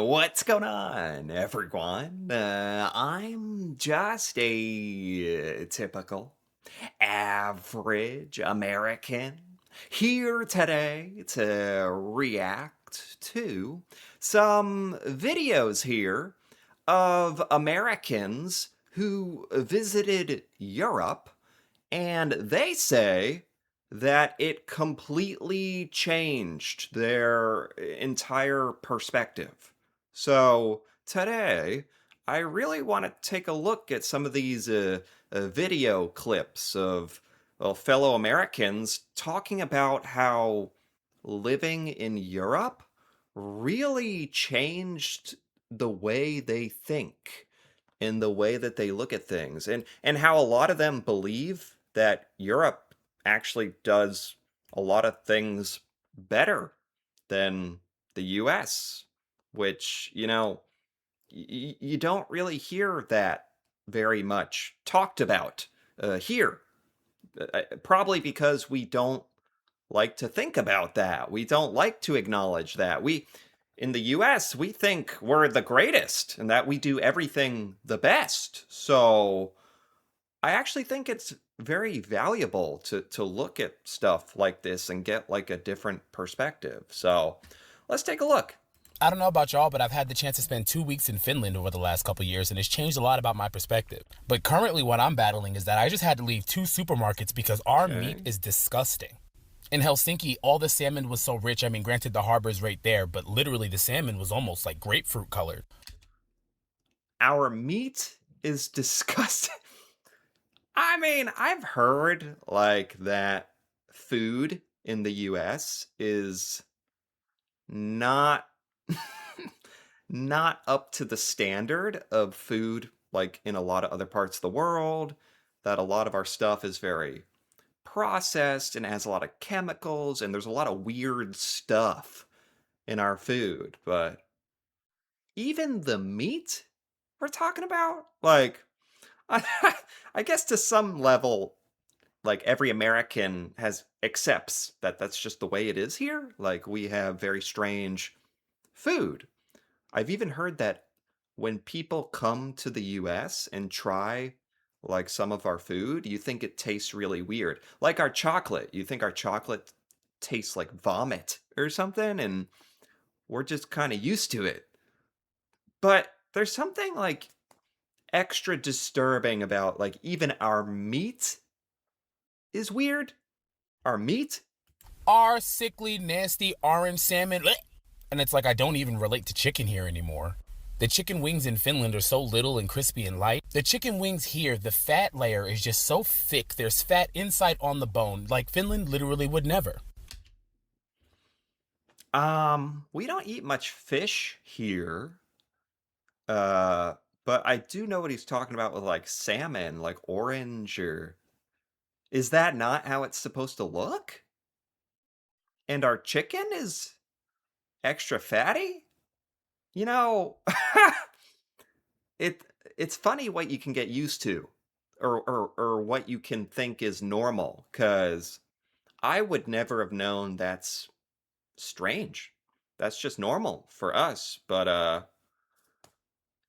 What's going on, everyone? I'm just a typical, average American here today to react to some videos here of Americans who visited Europe, and they say that it completely changed their entire perspective. So today, I really want to take a look at some of these video clips of fellow Americans talking about how living in Europe really changed the way they think in the way that they look at things, and how a lot of them believe that Europe actually does a lot of things better than the US, which, you don't really hear that very much talked about here. Probably because we don't like to think about that. We don't like to acknowledge that. In the US, we think we're the greatest and that we do everything the best. So I actually think it's very valuable to look at stuff like this and get like a different perspective. So let's take a look. I don't know about y'all, but I've had the chance to spend 2 weeks in Finland over the last couple years, and it's changed a lot about my perspective. But currently, what I'm battling is that I just had to leave 2 supermarkets because our meat Okay. is disgusting. In Helsinki, all the salmon was so rich. I mean, granted, the harbor's right there, but literally the salmon was almost like grapefruit colored. Our meat is disgusting. I mean, I've heard like that food in the US is not not up to the standard of food like in a lot of other parts of the world, that a lot of our stuff is very processed and has a lot of chemicals and there's a lot of weird stuff in our food. But even the meat we're talking about, like, I guess to some level, like every American has accepts that that's just the way it is here. Like we have very strange food. I've even heard that when people come to the US and try like some of our food, you think it tastes really weird. Like our chocolate. You think our chocolate tastes like vomit or something, and we're just kind of used to it. But there's something like extra disturbing about like even our meat is weird. Our meat? Our sickly, nasty orange salmon. Blech. And it's like I don't even relate to chicken here anymore. The chicken wings in Finland are so little and crispy and light. The chicken wings here, the fat layer is just so thick. There's fat inside on the bone, like Finland literally would never. We don't eat much fish here. Uh, but I do know what he's talking about with like salmon, like orange or is that not how it's supposed to look? And our chicken is extra fatty? You know, it it's funny what you can get used to or what you can think is normal, 'cause I would never have known that's strange. That's just normal for us. But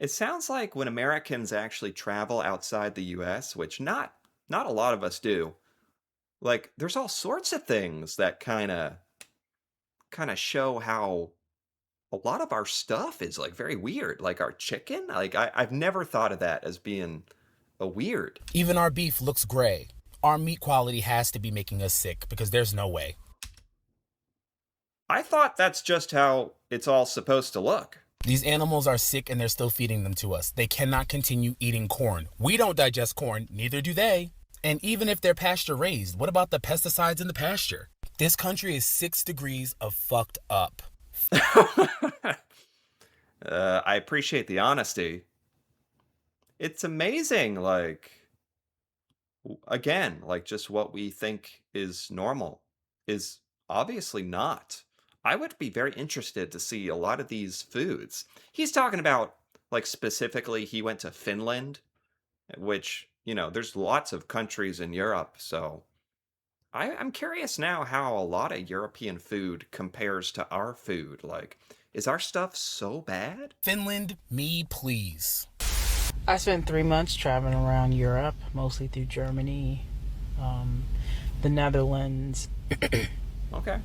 it sounds like when Americans actually travel outside the US, which not a lot of us do, like there's all sorts of things that kind of show how a lot of our stuff is like very weird. Like our chicken, like I've never thought of that as being a weird. Even our beef looks gray. Our meat quality has to be making us sick because there's no way. I thought that's just how it's all supposed to look. These animals are sick and they're still feeding them to us. They cannot continue eating corn. We don't digest corn, neither do they. And even if they're pasture raised, what about the pesticides in the pasture? This country is 6 degrees of fucked up. I appreciate the honesty. It's amazing, like again, like just what we think is normal is obviously not. I would be very interested to see a lot of these foods. He's talking about like specifically he went to Finland, which, there's lots of countries in Europe, so I'm curious now how a lot of European food compares to our food. Like, Is our stuff so bad? Finland, me please. I spent 3 months traveling around Europe, mostly through Germany, um, the Netherlands, Okay.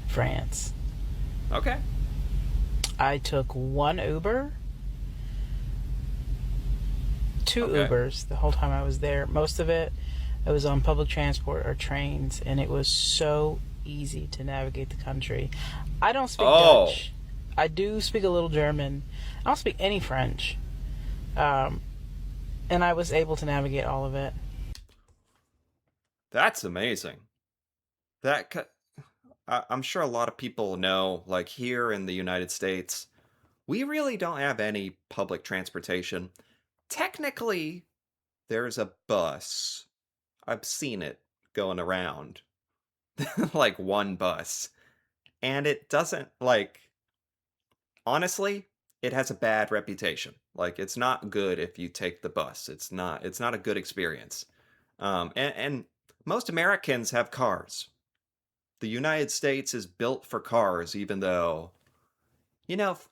France. Okay. I took one Uber, two Okay. Ubers the whole time I was there. Most of it, I was on public transport or trains, and it was so easy to navigate the country. I don't speak Oh, Dutch. I do speak a little German. I don't speak any French. Um, and I was able to navigate all of it. that's amazing. That I'm sure a lot of people know, like here in the United States, we really don't have any public transportation. Technically, there's a bus. I've seen it going around, like one bus. And it doesn't, like, honestly, it has a bad reputation. Like, it's not good if you take the bus. It's not a good experience. And most Americans have cars. The United States is built for cars, even though,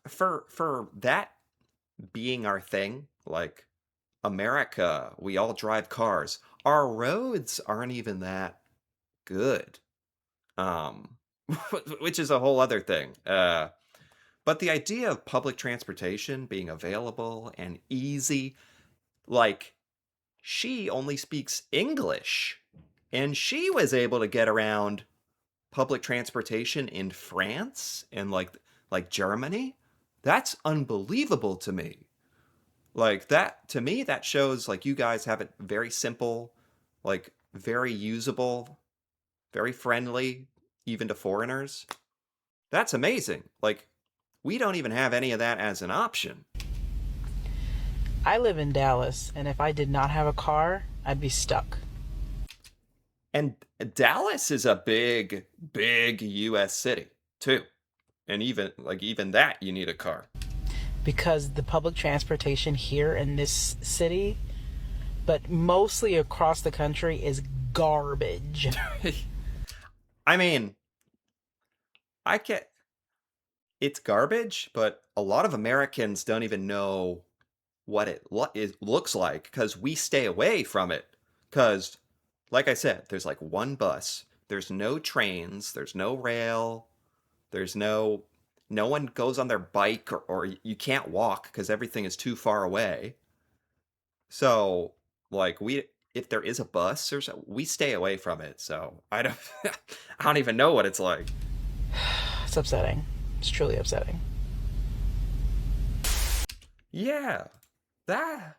for that being our thing, like America, we all drive cars. Our roads aren't even that good. Um, which is a whole other thing. But the idea of public transportation being available and easy, like she only speaks English, and she was able to get around public transportation in France and like Germany. That's unbelievable to me. Like that to me that shows like you guys have it very simple, like very usable, very friendly even to foreigners. That's amazing. Like we don't even have any of that as an option. I live in Dallas, and if I did not have a car, I'd be stuck. And Dallas is a big, big US city too. And even that you need a car. Because the public transportation here in this city, but mostly across the country, is garbage. I mean, I get it's garbage, but a lot of Americans don't even know what it looks like because we stay away from it. Because, like I said, there's like one bus, there's no trains, there's no rail, there's no one goes on their bike or you can't walk because everything is too far away. So, like we if there is a bus we stay away from it. So I don't I don't even know what it's like. It's upsetting. It's truly upsetting. Yeah, that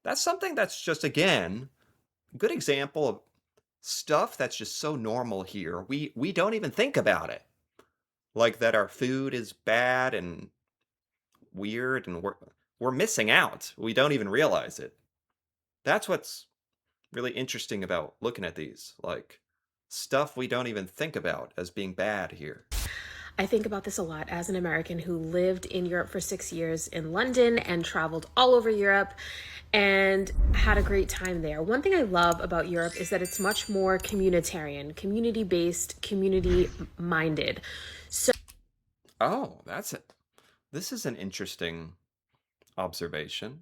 that's something that's just again a good example of stuff that's just so normal here. We don't even think about it. Like that our food is bad and weird and we're missing out. We don't even realize it. That's what's really interesting about looking at these. Like stuff we don't even think about as being bad here. I think about this a lot as an American who lived in Europe for 6 years in London and traveled all over Europe and had a great time there. One thing I love about Europe is that it's much more communitarian, community based, community minded. So Oh, that's it. This is an interesting observation.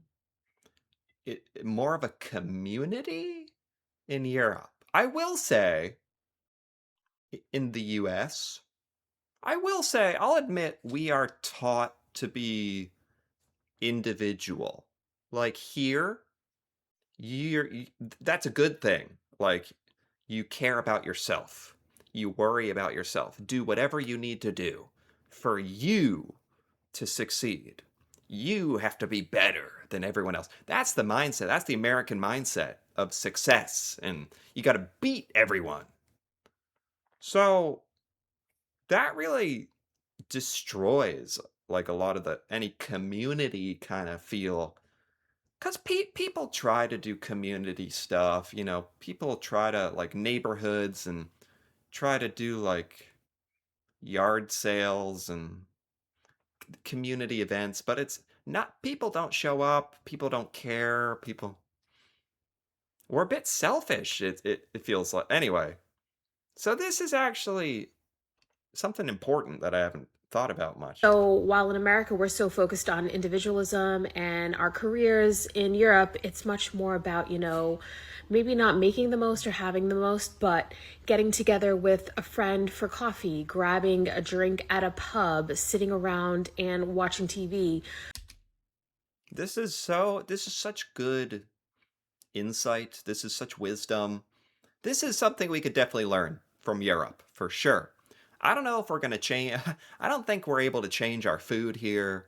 More of a community in Europe. I will say in the US, I will say I'll admit we are taught to be individual. Like here, that's a good thing. Like you care about yourself. You worry about yourself. Do whatever you need to do for you to succeed. You have to be better than everyone else. That's the mindset. That's the American mindset of success. And you got to beat everyone. So that really destroys like a lot of the any community kind of feel because people try to do community stuff, people try to like neighborhoods and try to do like yard sales and community events, but it's not, people don't show up, people don't care, people, we're a bit selfish, it feels like. Anyway, so this is actually something important that I haven't thought about much. So while in America we're so focused on individualism and our careers, in Europe it's much more about, maybe not making the most or having the most, but getting together with a friend for coffee, grabbing a drink at a pub, sitting around and watching TV. This is such good insight. This is such wisdom. This is something we could definitely learn from Europe for sure. I don't know if we're going to change. I don't think we're able to change our food here.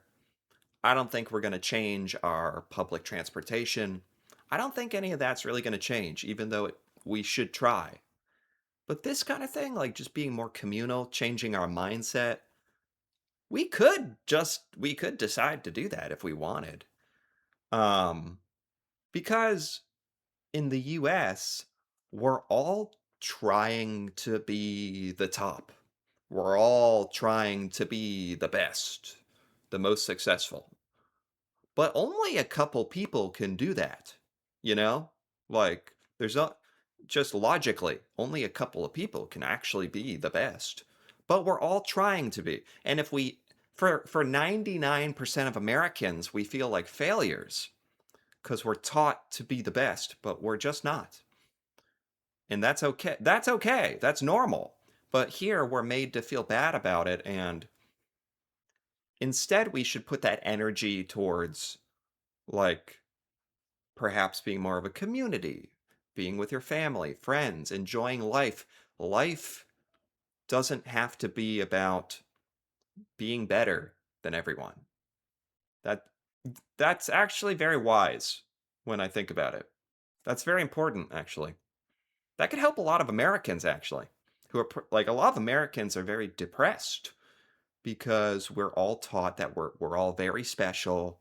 I don't think we're going to change our public transportation. I don't think any of that's really going to change, even though we should try. But this kind of thing, like just being more communal, changing our mindset, we could decide to do that if we wanted. Um, because in the US, we're all trying to be the top. We're all trying to be the best, the most successful. But only a couple people can do that, you know? Like, there's not, just logically, only a couple of people can actually be the best. But we're all trying to be. And if we, for 99% of Americans, we feel like failures because we're taught to be the best, but we're just not. And that's okay. That's okay. That's normal. But here we're made to feel bad about it. And instead, we should put that energy towards, like, perhaps being more of a community, being with your family, friends, enjoying life. Life doesn't have to be about being better than everyone. That that's actually very wise when I think about it. That's very important, actually. That could help a lot of Americans, actually, who are like a lot of Americans are very depressed because we're all taught that we're all very special.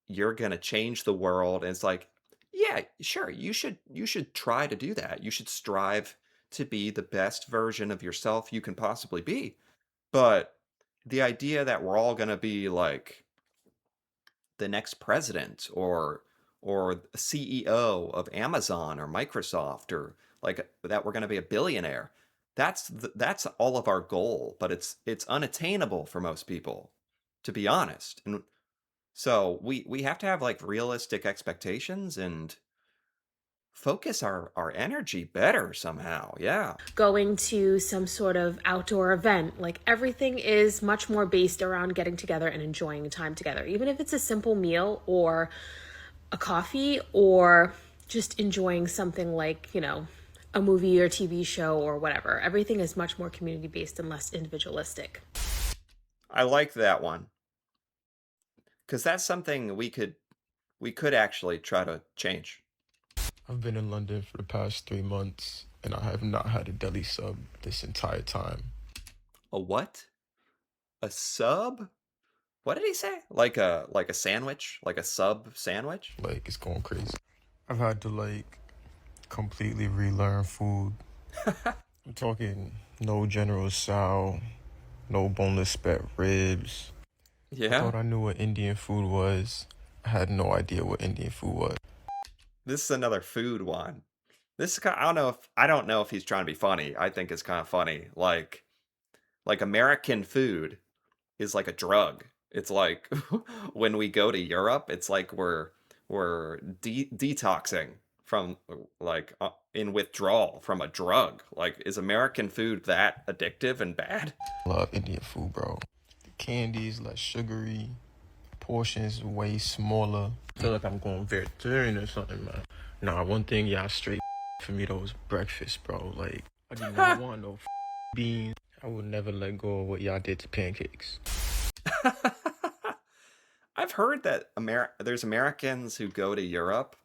You're gonna change the world, and it's like, yeah, sure, you should try to do that. You should strive to be the best version of yourself you can possibly be. But the idea that we're all gonna be like the next president or CEO of Amazon or Microsoft or like that we're going to be a billionaire. That's all of our goal, but it's unattainable for most people, to be honest. And so we have to have like realistic expectations and focus our energy better somehow. Yeah. Going to some sort of outdoor event. Like everything is much more based around getting together and enjoying time together, even if it's a simple meal or a coffee or just enjoying something like, a movie or TV show or whatever. Everything is much more community based and less individualistic. I like that one because that's something we could actually try to change. I've been in London for the past 3 months, and I have not had a deli sub this entire time. A what? A sub? What did he say? Like a sandwich? Like a sub sandwich? Like, it's going crazy. I've had to, completely relearn food. I'm talking no General Tso, no boneless spare ribs. I Yeah. thought I knew what Indian food was. I had no idea what Indian food was. This is another food one. This is kind I don't know if he's trying to be funny. I think it's kind of funny. Like American food is like a drug. It's like when we go to Europe, it's like we're detoxing from in withdrawal from a drug. Like is American food that addictive and bad? I love Indian food, bro. The candies less sugary, portions way smaller. I feel like I'm going vegetarian or something, man. Nah, one thing y'all straight for me though was breakfast, bro. Like, I do not want no beans. I would never let go of what y'all did to pancakes. I've heard that there's Americans who go to Europe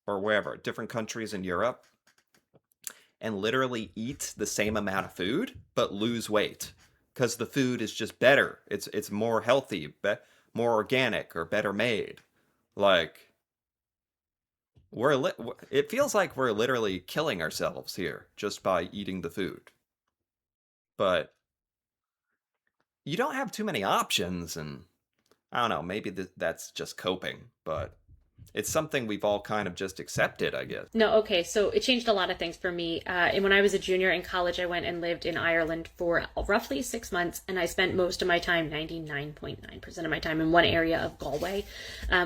or wherever, different countries in Europe, and literally eat the same amount of food but lose weight because the food is just better. It's more healthy, more organic or better made. Like it feels like we're literally killing ourselves here just by eating the food. But you don't have too many options and I don't know, maybe that's just coping, but It's something we've all kind of just accepted, I guess. No, okay, so it changed a lot of things for me. And when I was a junior in college, I went and lived in Ireland for roughly 6 months, and I spent most of my time, 99.9% of my time, in one area of Galway,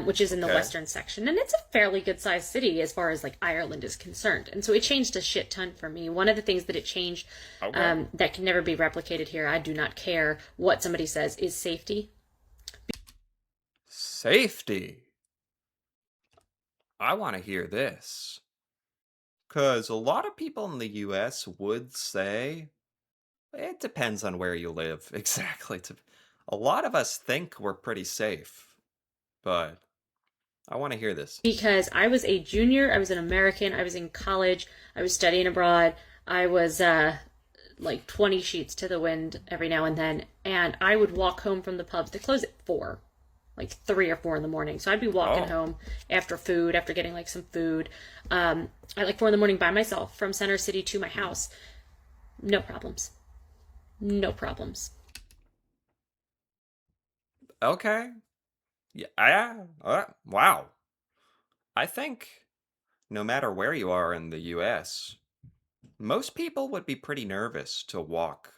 which is in the Okay. western section. And it's a fairly good sized city as far as like Ireland is concerned. And so it changed a shit ton for me. One of the things that it changed Okay. that can never be replicated here, I do not care what somebody says, is safety. Safety. I want to hear this. Because a lot of people in the US would say it depends on where you live. Exactly. A lot of us think we're pretty safe, but I want to hear this. Because I was a junior, I was an American, I was in college, I was studying abroad, I was like 20 sheets to the wind every now and then, and I would walk home from the pubs. They close at 4, like 3 or 4 in the morning. So I'd be walking Oh, home after food, after getting like some food, at like 4 in the morning by myself from Center City to my house. No problems. No problems. okay. Yeah. Wow. I think no matter where you are in the US, most people would be pretty nervous to walk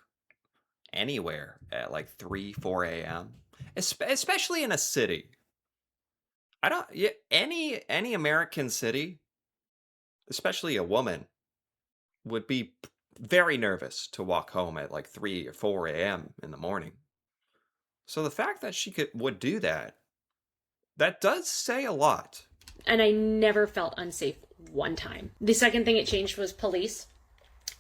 anywhere at like 3, 4 a.m., especially in a city. I don't, yeah, any American city, especially a woman, would be very nervous to walk home at like 3 or 4 a.m. in the morning. So the fact that she would do that, that does say a lot. And I never felt unsafe one time. The second thing it changed was police.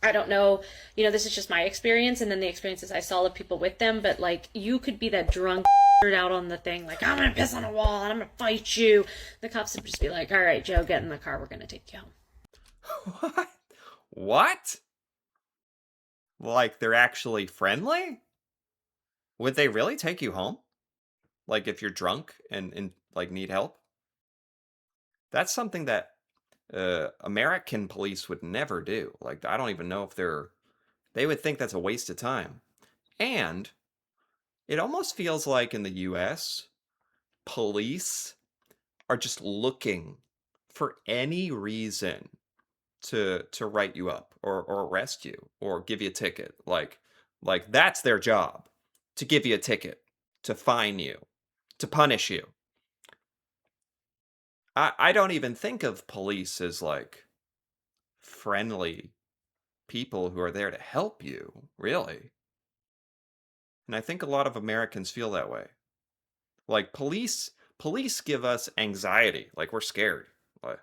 I don't know, this is just my experience and then the experiences I saw of people with them, but like you could be that drunk out on the thing, like, I'm gonna piss on a wall and I'm gonna fight you. The cops would just be like, all right, Joe, get in the car, we're gonna take you home. What? What? Like they're actually friendly? Would they really take you home? Like if you're drunk and like need help? That's something that American police would never do. Like I don't even know if they would think that's a waste of time. And it almost feels like in the US, police are just looking for any reason to write you up or arrest you or give you a ticket. Like that's their job, to give you a ticket, to fine you, to punish you. I don't even think of police as like friendly people who are there to help you, really. And I think a lot of Americans feel that way. Like police give us anxiety, like we're scared. Like,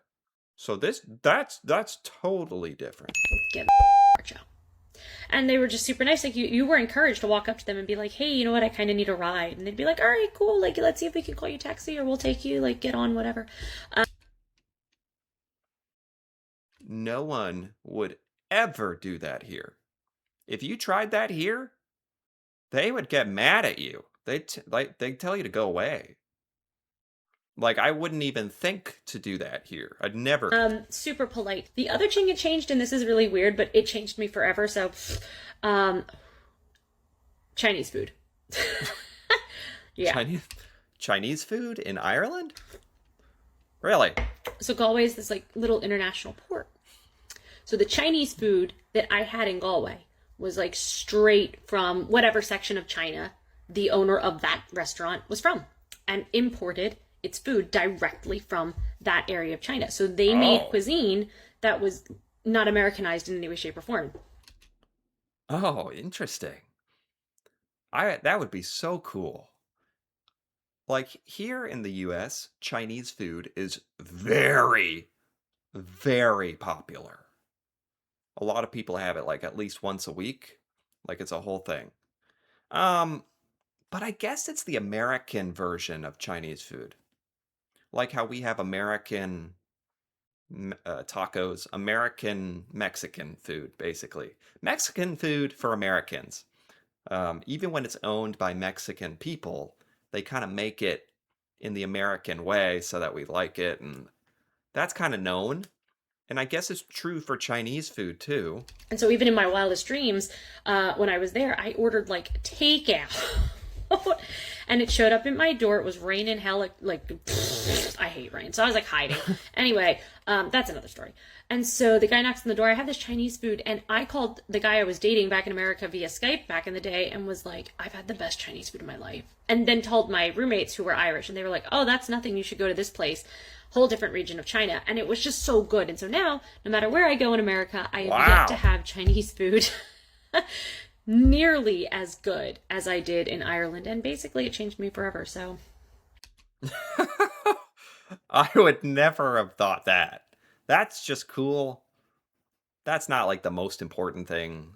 so that's totally different. Get Joe. And they were just super nice. Like you were encouraged to walk up to them and be like, hey, you know what? I kind of need a ride. And they'd be like, all right, cool. Like, let's see if we can call you a taxi or we'll take you, like, get on, whatever. No one would ever do that here. If you tried that here, they would get mad at you. They'd tell you to go away. Like I wouldn't even think to do that here. I'd never. Super polite. The other thing it changed, and this is really weird, but it changed me forever. So, Chinese food. Yeah. Chinese food in Ireland? Really? So Galway is this like little international port. So the Chinese food that I had in Galway was like straight from whatever section of China the owner of that restaurant was from, and imported its food directly from that area of China. So they made Oh. cuisine that was not Americanized in any way, shape, or form. Oh, interesting. That would be so cool. Like here in the US, Chinese food is very, very popular. A lot of people have it like at least once a week. Like it's a whole thing. But I guess it's the American version of Chinese food. Like how we have American tacos, American Mexican food, basically. Mexican food for Americans. Even when it's owned by Mexican people, they kind of make it in the American way so that we like it. And that's kind of known. And I guess it's true for Chinese food too. And so even in my wildest dreams, when I was there, I ordered like takeout. And it showed up at my door. It was raining hell, like I hate rain. So I was like hiding. Anyway, that's another story. And so the guy knocks on the door. I have this Chinese food, and I called the guy I was dating back in America via Skype back in the day and was like, I've had the best Chinese food in my life. And then told my roommates who were Irish, and they were like, oh, that's nothing. You should go to this place. Whole different region of China. And it was just so good. And so now, no matter where I go in America, I have yet to have Chinese food nearly as good as I did in Ireland. And basically it changed me forever. So I would never have thought that. That's just cool. That's not like the most important thing,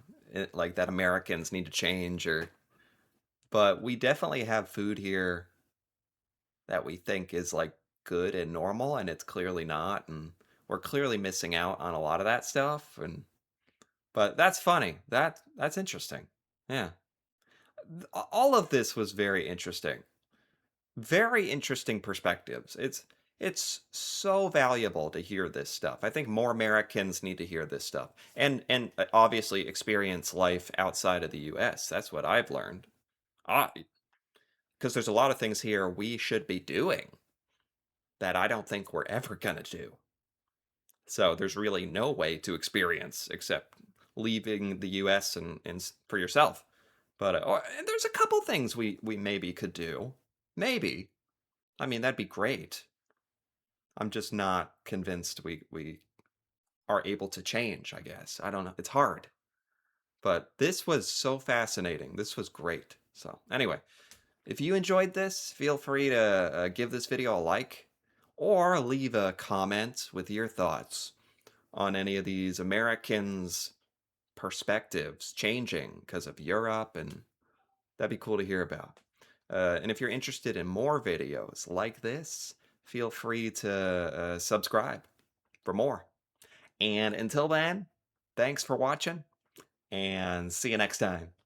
like that Americans need to change, or but we definitely have food here that we think is like good and normal, and it's clearly not, and we're clearly missing out on a lot of that stuff. And but that's funny. That's interesting. Yeah. All of this was very interesting. Very interesting perspectives. It's so valuable to hear this stuff. I think more Americans need to hear this stuff, and obviously experience life outside of the U.S. That's what I've learned. Because there's a lot of things here we should be doing that I don't think we're ever gonna do. So there's really no way to experience except leaving the U.S. and for yourself. But and there's a couple things we maybe could do. Maybe. I mean, that'd be great. I'm just not convinced we are able to change, I guess. I don't know. It's hard. But this was so fascinating. This was great. So, anyway, if you enjoyed this, feel free to give this video a like or leave a comment with your thoughts on any of these Americans' perspectives changing because of Europe, and that'd be cool to hear about. And if you're interested in more videos like this, feel free to subscribe for more. And until then, thanks for watching, and see you next time.